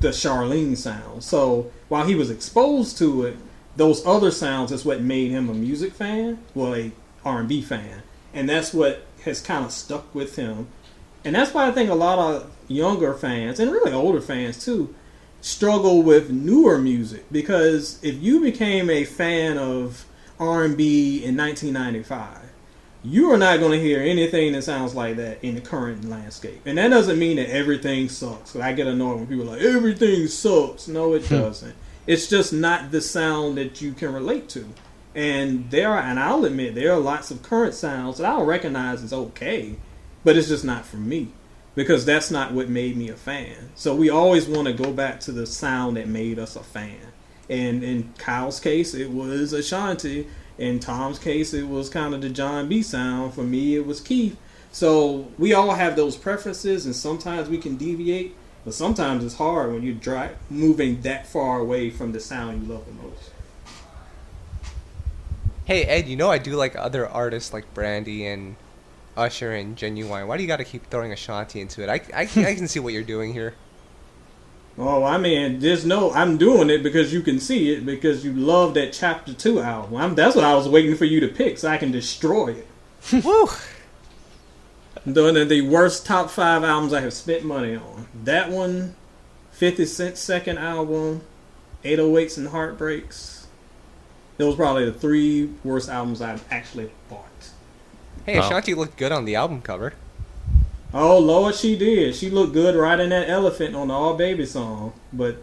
Charlene sound. So while he was exposed to it, those other sounds is what made him a music fan, well, a R&B fan. And that's what has kind of stuck with him. And that's why I think a lot of younger fans, and really older fans too, struggle with newer music. Because if you became a fan of R&B in 1995, you are not going to hear anything that sounds like that in the current landscape. And that doesn't mean that everything sucks. I get annoyed when people are like, everything sucks. No, it doesn't. It's just not the sound that you can relate to. And I'll admit, there are lots of current sounds that I'll recognize as okay, but it's just not for me. Because that's not what made me a fan. So we always want to go back to the sound that made us a fan. And in Kyle's case, it was Ashanti. In Tom's case, it was kind of the Jon B sound. For me, it was Keith. So we all have those preferences, and sometimes we can deviate. But sometimes it's hard when you're moving that far away from the sound you love the most. Hey, Ed, I do like other artists like Brandy and Usher and Ginuwine. Why do you got to keep throwing Ashanti into it? I can see what you're doing here. Oh, I mean, I'm doing it because you can see it, because you love that Chapter 2 album. That's what I was waiting for you to pick, so I can destroy it. Woo! The worst top 5 albums I have spent money on. That one, 50 Cent's second album, 808s and Heartbreaks. Those were probably the 3 worst albums I've actually bought. Hey, Ashanti looked good on the album cover. Oh, Lord, she did. She looked good riding that elephant on the All Baby song. But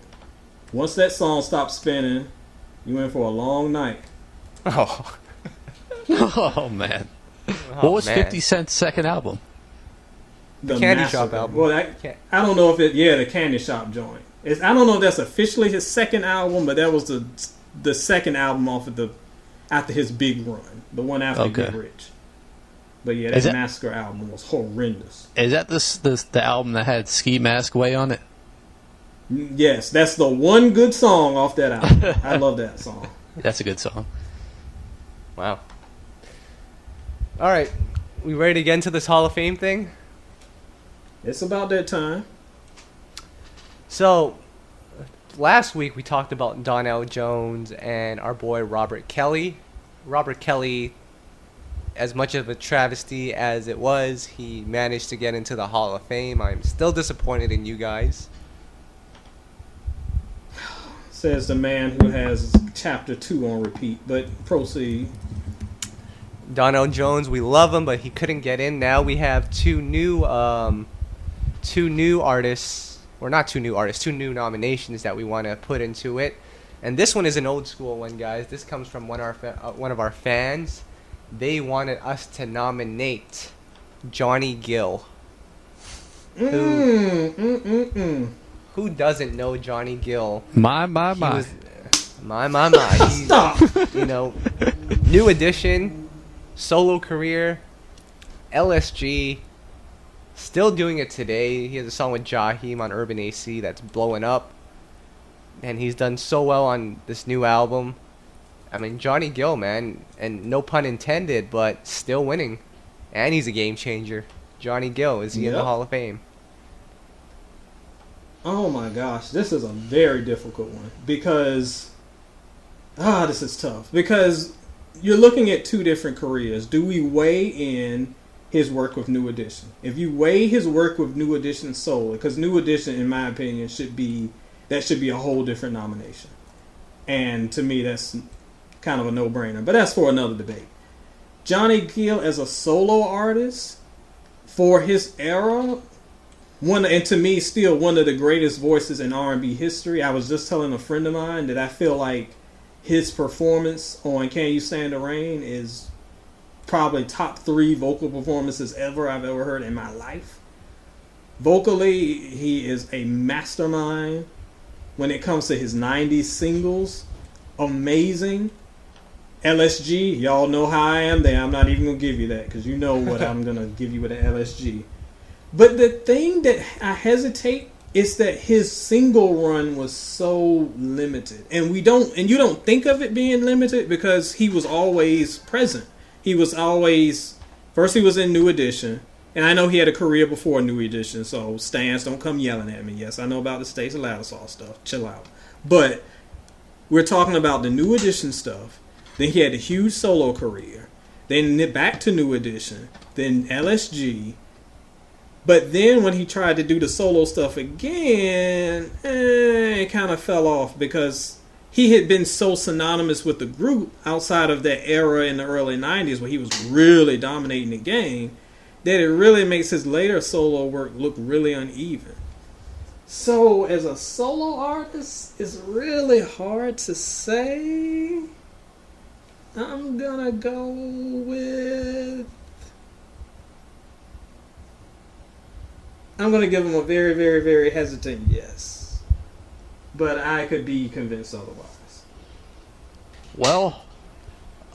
once that song stopped spinning, you went for a long night. Oh. Oh, man. What was 50 Cent's second album? The Candy Shop album. Well, I don't know if the Candy Shop joint. I don't know if that's officially his second album, but that was the second album after his big run. The one after Get Rich. But yeah, that Massacre album was horrendous. Is that the album that had Ski Mask Way on it? Yes, that's the one good song off that album. I love that song. That's a good song. Wow. All right, we ready to get into this Hall of Fame thing? It's about that time. So, last week we talked about Donell Jones and our boy Robert Kelly. Robert Kelly, as much of a travesty as it was, he managed to get into the Hall of Fame. I'm still disappointed in you guys. Says the man who has Chapter 2 on repeat, but proceed. Donell Jones, we love him, but he couldn't get in. Now we have two new artists, or not two new artists, 2 new nominations that we want to put into it. And this one is an old school one, guys. This comes from one of our fans. They wanted us to nominate Johnny Gill. Who doesn't know Johnny Gill? My. Stop. New edition, solo career, LSG, still doing it today. He has a song with Jaheim on Urban AC that's blowing up. And he's done so well on this new album. I mean, Johnny Gill, man, and no pun intended, but still winning. And he's a game changer. Johnny Gill, is he in the Hall of Fame? Oh my gosh, this is a very difficult one because this is tough because you're looking at two different careers. Do we weigh in his work with New Edition? If you weigh his work with New Edition solely, because New Edition, in my opinion, should be a whole different nomination. And to me, that's kind of a no-brainer. But that's for another debate. Johnny Gill as a solo artist for his era, and to me, still one of the greatest voices in R&B history. I was just telling a friend of mine that I feel like his performance on Can You Stand the Rain is probably top 3 vocal performances I've ever heard in my life. Vocally, he is a mastermind. When it comes to his 90s singles, amazing. LSG, y'all know how I am there. I'm not even going to give you that because you know what I'm going to give you with the LSG. But the thing that I hesitate is that his single run was so limited. And you don't think of it being limited because he was always present. He was always, first he was in New Edition. And I know he had a career before New Edition, so Stans, don't come yelling at me. Yes, I know about the States of Ladisol stuff. Chill out. But we're talking about the New Edition stuff. Then he had a huge solo career. Then back to New Edition. Then LSG. But then when he tried to do the solo stuff again, it kind of fell off because he had been so synonymous with the group outside of that era in the early 90s where he was really dominating the game, that it really makes his later solo work look really uneven. So as a solo artist, it's really hard to say. I'm gonna go with... I'm gonna give him a very, very, very hesitant yes. But I could be convinced otherwise. Well,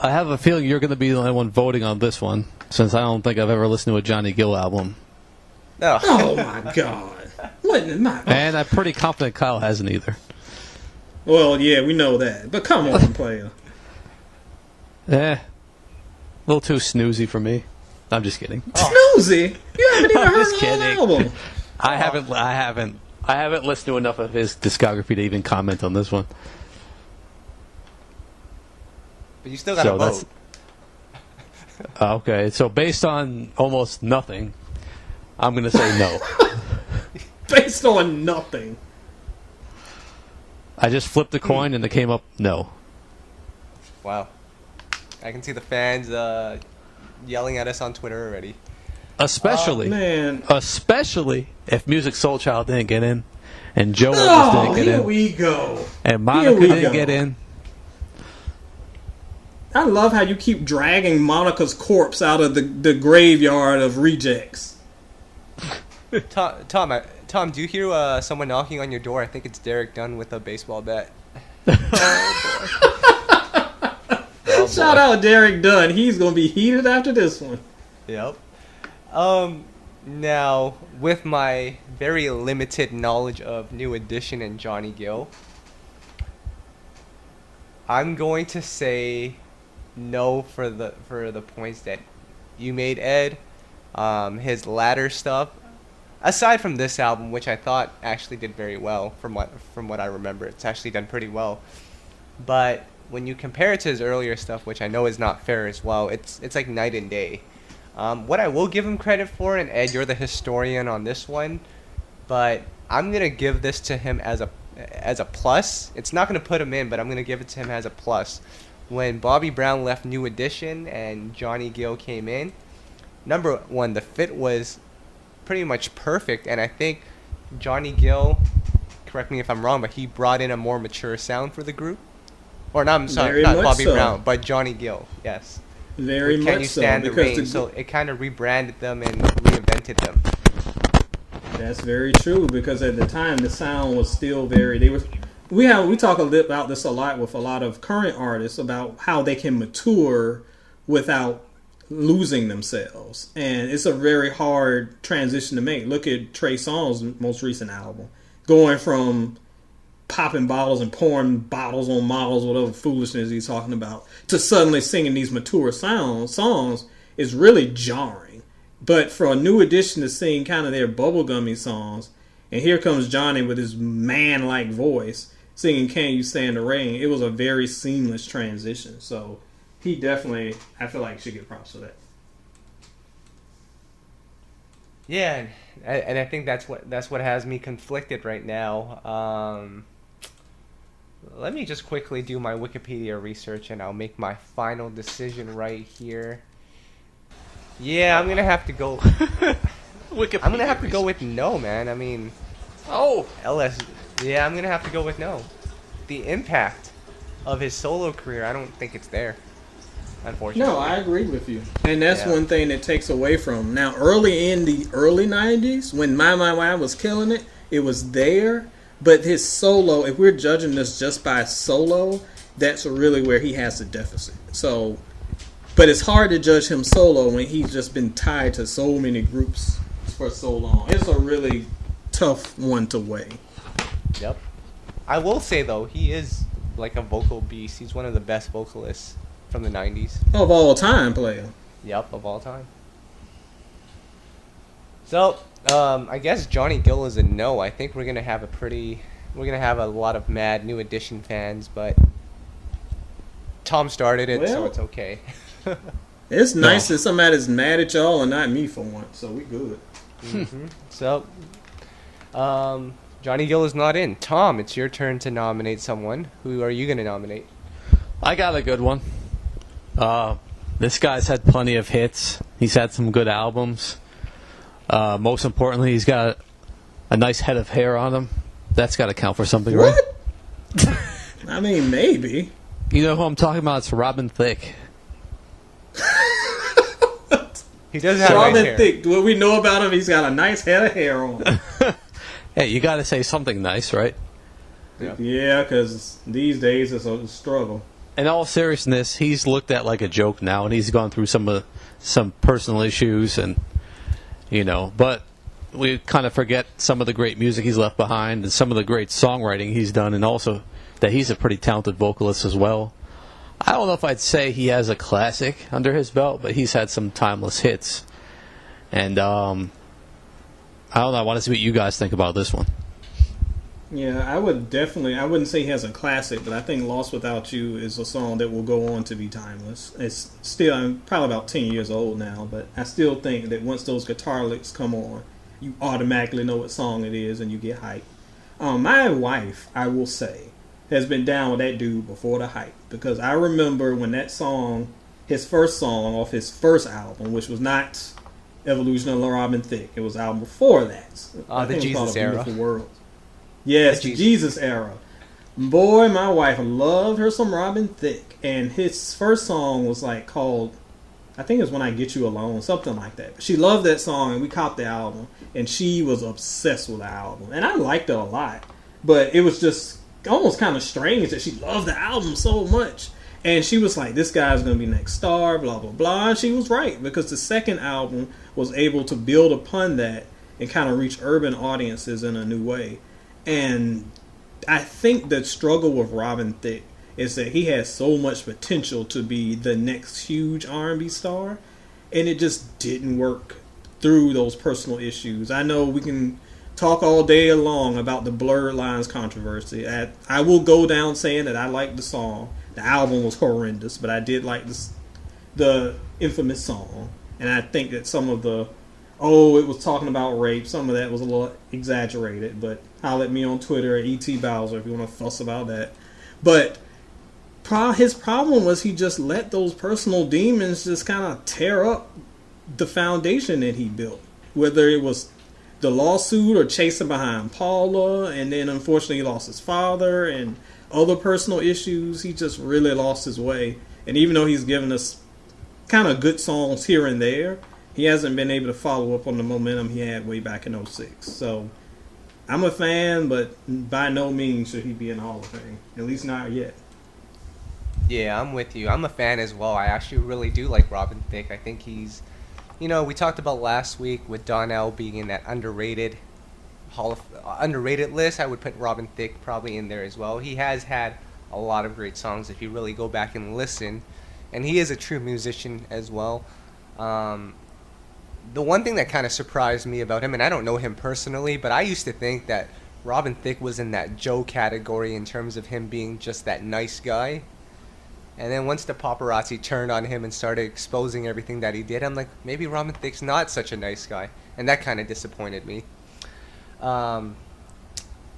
I have a feeling you're going to be the only one voting on this one, since I don't think I've ever listened to a Johnny Gill album. No. Oh my God! What in my? And I'm pretty confident Kyle hasn't either. Well, yeah, we know that. But come on, player. A little too snoozy for me. I'm just kidding. Snoozy? You haven't even I'm heard just the kidding. album. I haven't listened to enough of his discography to even comment on this one. But you still got to vote. Okay, so based on almost nothing, I'm going to say no. Based on nothing. I just flipped a coin and it came up no. Wow. I can see the fans yelling at us on Twitter already. Especially if Musiq Soulchild didn't get in, and Joe didn't get in. Here we go. And Monica didn't get in. I love how you keep dragging Monica's corpse out of the graveyard of rejects. Tom, do you hear someone knocking on your door? I think it's Derek Dunn with a baseball bat. Shout out Derek Dunn. He's going to be heated after this one. Yep. Now, with my very limited knowledge of New Edition and Johnny Gill, I'm going to say no for the points that you made, Ed. His latter stuff, aside from this album, which I thought actually did very well from what I remember, it's actually done pretty well. But when you compare it to his earlier stuff, which I know is not fair as well, it's like night and day. What I will give him credit for, and Ed, you're the historian on this one, but I'm gonna give this to him as a plus. It's not gonna put him in, but I'm gonna give it to him as a plus. When Bobby Brown left New Edition and Johnny Gill came in, number one, the fit was pretty much perfect, and I think Johnny Gill, correct me if I'm wrong, but he brought in a more mature sound for the group. Or not, I'm sorry, not Bobby Brown, but Johnny Gill, yes. Very much so. Can You Stand the Rain? So it kind of rebranded them and reinvented them. That's very true, because at the time the sound was still very. We talk about this a lot with a lot of current artists about how they can mature without losing themselves, and it's a very hard transition to make. Look at Trey Songz's most recent album, going from popping bottles and pouring bottles on models, whatever foolishness he's talking about, to suddenly singing these mature songs is really jarring. But for a New Edition to sing kind of their bubblegummy songs, and here comes Johnny with his man-like voice singing Can You Stand the Rain, it was a very seamless transition. So he definitely, I feel like, should get props for that. Yeah, and I think that's what has me conflicted right now. Let me just quickly do my Wikipedia research, and I'll make my final decision right here. Yeah, I'm gonna have to go. I'm gonna have to go with no, man. I mean, LS. Yeah, I'm gonna have to go with no. The impact of his solo career, I don't think it's there. Unfortunately. No, I agree with you, and that's one thing that takes away from now. Early in the early '90s, when My was killing it, it was there. But his solo, if we're judging this just by solo, that's really where he has the deficit. So, but it's hard to judge him solo when he's just been tied to so many groups for so long. It's a really tough one to weigh. Yep. I will say, though, he is like a vocal beast. He's one of the best vocalists from the 90s. Of all time, player. Yep, of all time. So, I guess Johnny Gill is a no. I think we're gonna have a lot of mad New Edition fans, but Tom started it, so it's okay. It's nice that somebody's mad at y'all and not me for once, so we good. Mm-hmm. So, Johnny Gill is not in. Tom, it's your turn to nominate someone. Who are you gonna nominate? I got a good one. This guy's had plenty of hits. He's had some good albums. Most importantly, he's got a nice head of hair on him. That's got to count for something, what? Right? I mean, maybe. You know who I'm talking about? It's Robin Thicke. He does have Robin nice hair. Thicke. What we know about him, he's got a nice head of hair on. Hey, you got to say something nice, right? Yeah, because these days it's a struggle. In all seriousness, he's looked at like a joke now, and he's gone through some personal issues, and but we kind of forget some of the great music he's left behind, and some of the great songwriting he's done, and also that he's a pretty talented vocalist as well. I don't know if I'd say he has a classic under his belt, but he's had some timeless hits, and I don't know. I want to see what you guys think about this one. Yeah, I wouldn't say he has a classic, but I think Lost Without You is a song that will go on to be timeless. It's still, I'm probably about 10 years old now, but I still think that once those guitar licks come on, you automatically know what song it is and you get hyped. My wife, I will say, has been down with that dude before the hype, because I remember when that song, his first song off his first album, which was not Evolution of Robin Thicke, it was the album before that. The Jesus era. World. Yes, the Jesus era. Boy, my wife loved her some Robin Thicke, and his first song was called, I think it was When I Get You Alone, something like that. But she loved that song, and we copped the album, and she was obsessed with the album, and I liked it a lot. But it was just almost kind of strange that she loved the album so much, and she was like, "This guy's gonna be next star," blah blah blah. And she was right, because the second album was able to build upon that and kind of reach urban audiences in a new way. And I think the struggle with Robin Thicke is that he has so much potential to be the next huge R&B star, and it just didn't work through those personal issues. I know we can talk all day long about the Blurred Lines controversy. I will go down saying that I liked the song. The album was horrendous, but I did like the infamous song. And I think that some of it was talking about rape. Some of that was a little exaggerated, but holler at me on Twitter at E.T. Bowser if you want to fuss about that. But his problem was he just let those personal demons just kind of tear up the foundation that he built. Whether it was the lawsuit or chasing behind Paula, and then unfortunately he lost his father and other personal issues, he just really lost his way. And even though he's given us kind of good songs here and there, he hasn't been able to follow up on the momentum he had way back in 2006. So I'm a fan, but by no means should he be in the Hall of Fame. At least not yet. Yeah, I'm with you. I'm a fan as well. I actually really do like Robin Thicke. I think he's, we talked about last week with Donnell being in that underrated list. I would put Robin Thicke probably in there as well. He has had a lot of great songs if you really go back and listen, and he is a true musician as well. The one thing that kind of surprised me about him, and I don't know him personally, but I used to think that Robin Thicke was in that Joe category in terms of him being just that nice guy. And then once the paparazzi turned on him and started exposing everything that he did, I'm like, maybe Robin Thicke's not such a nice guy. And that kind of disappointed me. I'm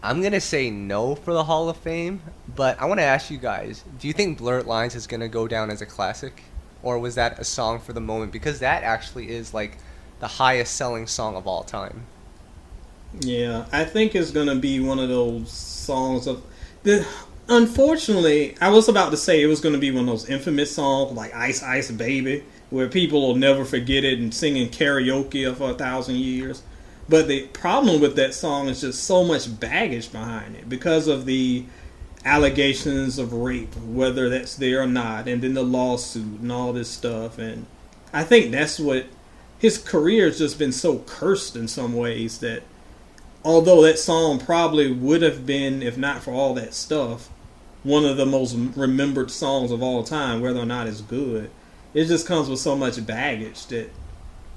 going to say no for the Hall of Fame, but I want to ask you guys, do you think Blurred Lines is going to go down as a classic? Or was that a song for the moment? Because that actually is like the highest selling song of all time. Yeah, I think it's going to be one of those songs of... Unfortunately, I was about to say it was going to be one of those infamous songs like Ice Ice Baby, where people will never forget it and singing karaoke for 1,000 years. But the problem with that song is just so much baggage behind it because of the allegations of rape, whether that's there or not, and then the lawsuit and all this stuff. And I think that's what his career has just been so cursed in some ways that although that song probably would have been, if not for all that stuff, one of the most remembered songs of all time, whether or not it's good, it just comes with so much baggage that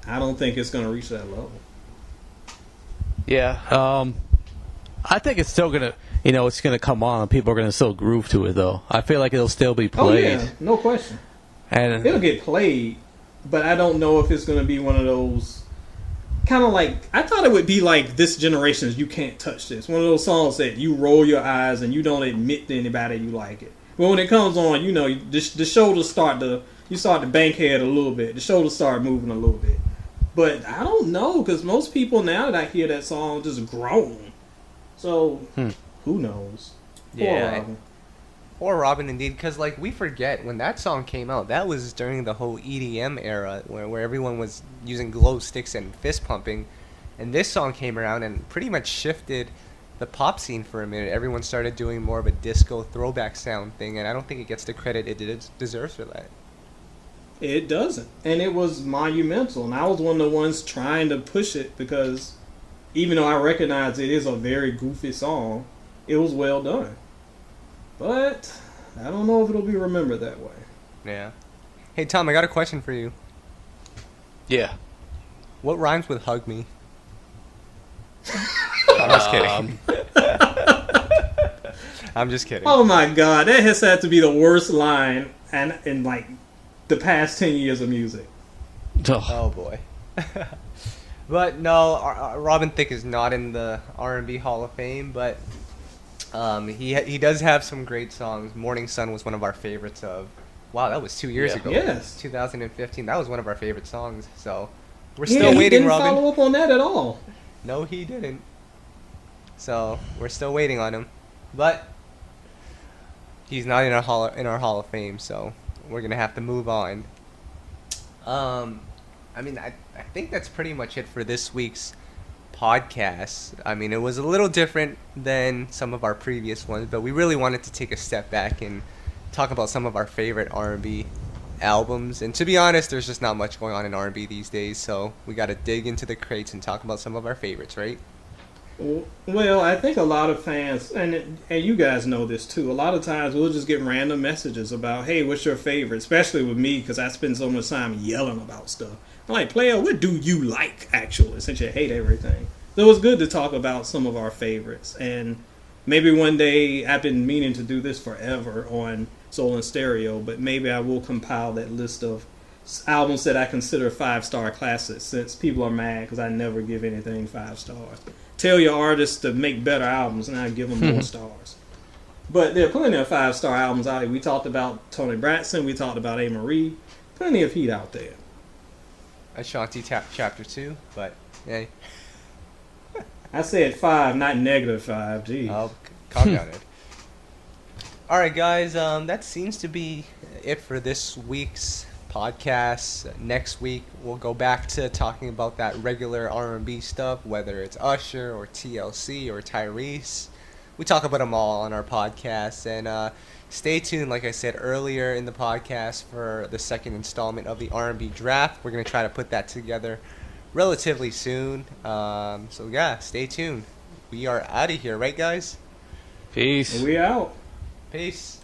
I don't think it's going to reach that level. Yeah, I think it's still gonna, it's gonna come on. People are gonna still groove to it, though. I feel like it'll still be played. Oh yeah, no question. And it'll get played, but I don't know if it's gonna be one of those kind of like, I thought it would be like this generation's "You Can't Touch This." One of those songs that you roll your eyes and you don't admit to anybody you like it. But when it comes on, the shoulders start to bank head a little bit. The shoulders start moving a little bit. But I don't know, because most people now that I hear that song just groan. So, who knows? Yeah. Or Robin, indeed, because like we forget when that song came out, that was during the whole EDM era where everyone was using glow sticks and fist pumping, and this song came around and pretty much shifted the pop scene for a minute. Everyone started doing more of a disco throwback sound thing, and I don't think it gets the credit it deserves for that. It doesn't. And it was monumental. And I was one of the ones trying to push it because even though I recognize it is a very goofy song, it was well done. But I don't know if it'll be remembered that way. Yeah. Hey, Tom, I got a question for you. Yeah. What rhymes with hug me? I'm just kidding. I'm just kidding. Oh my god, that has had to be the worst line in like the past 10 years of music. Oh boy. But no, Robin Thicke is not in the R&B Hall of Fame, but he does have some great songs. Morning Sun was one of our favorites of... Wow, that was 2 years ago. Yes. 2015. That was one of our favorite songs. So we're still waiting, Robin. He didn't follow up on that at all. No, he didn't. So we're still waiting on him. But he's not in our Hall of Fame, so we're going to have to move on. I mean, I think that's pretty much it for this week's podcast. I mean, it was a little different than some of our previous ones, but we really wanted to take a step back and talk about some of our favorite R&B albums. And to be honest, there's just not much going on in R&B these days, so we got to dig into the crates and talk about some of our favorites, right? Well, I think a lot of fans, and you guys know this too, a lot of times we'll just get random messages about, hey, what's your favorite? Especially with me, because I spend so much time yelling about stuff. I'm like, player, what do you like, actually, since you hate everything? So it's good to talk about some of our favorites. And maybe one day, I've been meaning to do this forever on Soul and Stereo, but maybe I will compile that list of albums that I consider 5-star classics, since people are mad because I never give anything 5 stars. Tell your artists to make better albums and I give them more stars. But there are plenty of 5-star albums out there. We talked about Toni Braxton. We talked about Amerie. Plenty of heat out there. Ashanti Chapter 2, but hey. I said 5, not -5. Geez. Oh, calm down, Ed. All right, guys. That seems to be it for this week's podcast. Next week, we'll go back to talking about that regular R&B stuff, whether it's Usher or TLC or Tyrese. We talk about them all on our podcast. And stay tuned, like I said earlier in the podcast, for the second installment of the R&B draft. We're going to try to put that together relatively soon. So, yeah, stay tuned. We are out of here, right, guys? Peace. We out. Peace.